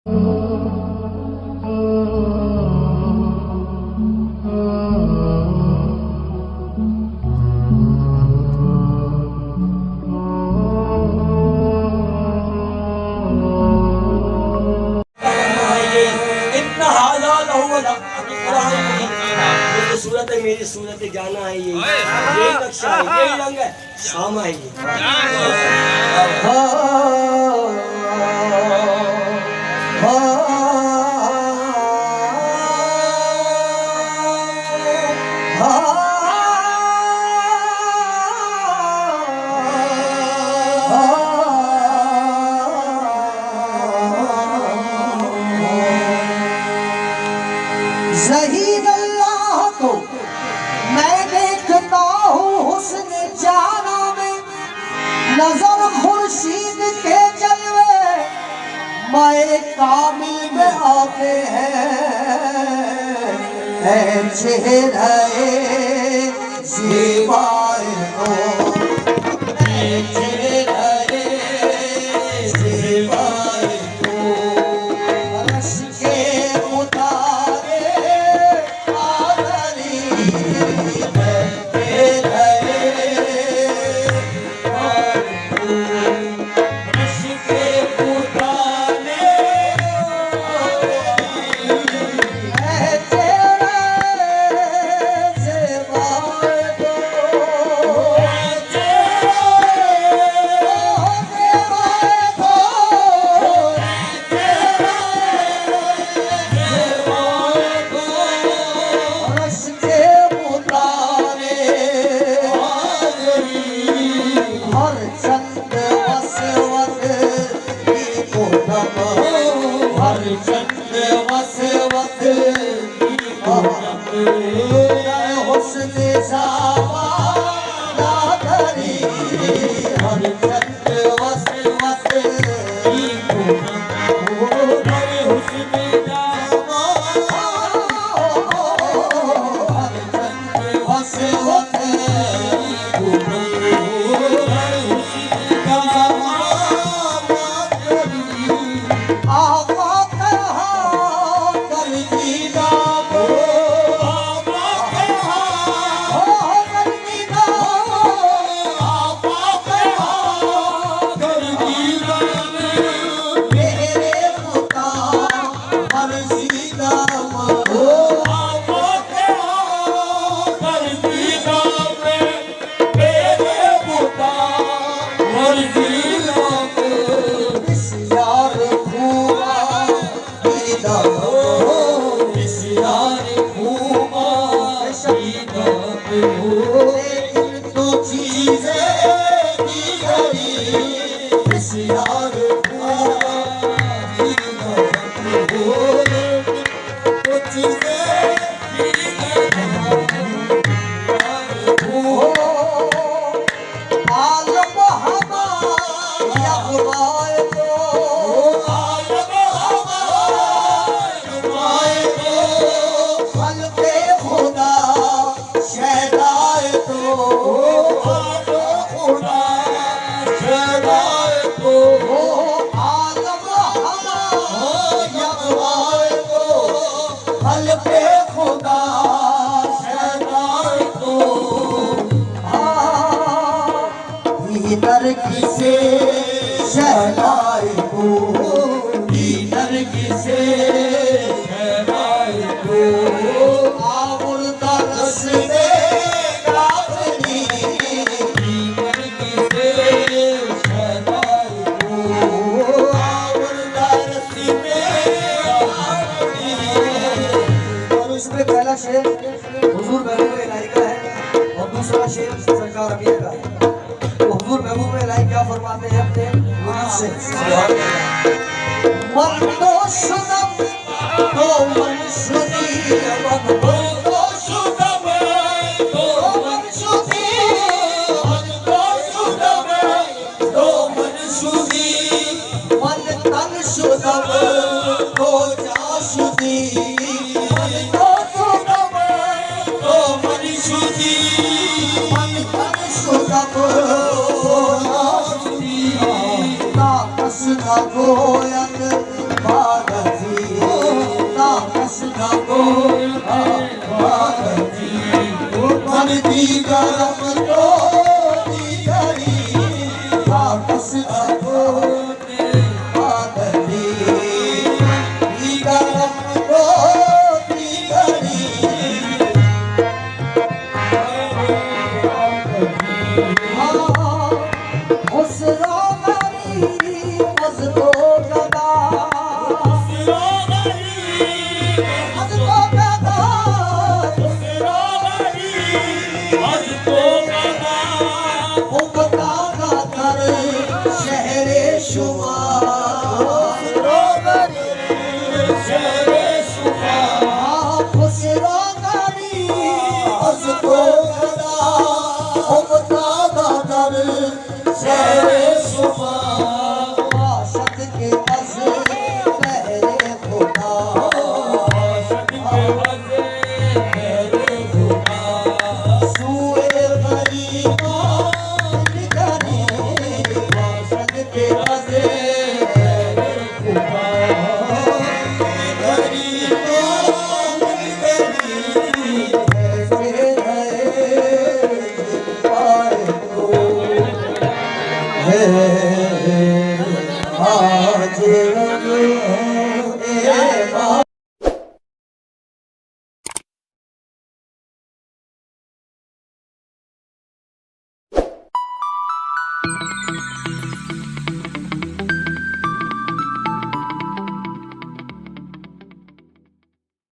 सूरत है मेरी सूरत जाना है यही नक्शा है यही रंग है सामा है ये ज़हीर अल्लाह को मैं देखता हूँ हुस्न जाना में, नजर खुर्शीद के जलवे मैं कामिल में आते हैं चेहरे ज़ीबाए को चेहरे ज़ीबाए को रश के से शहनाई को से शहनाई को आमुल का रस्ते काफनी से शहनाई को आमुल का रस्ते काफनी। और उसमें पहला शेर हुजूर महबूब इलाही का है और दूसरा शेर सरकार अमीर का है। हुजूर महबूब इलाही क्या फरमाते हैं अपने मुरीद से? मन तो शुदम तो मन शुदी, मन तो शुदम तो मन शुदी, मन तो शुदम तो मन शुदी, मन तन शुदम तो जा शुदी, मन तो शुदम तो मन शुदी, मन तन शुदम गोयन बाग आपस का बोल मन दी गरम तो दीगरी आपस का बोल गरम तो दीगरी उस रोगरी मज़को गदा आज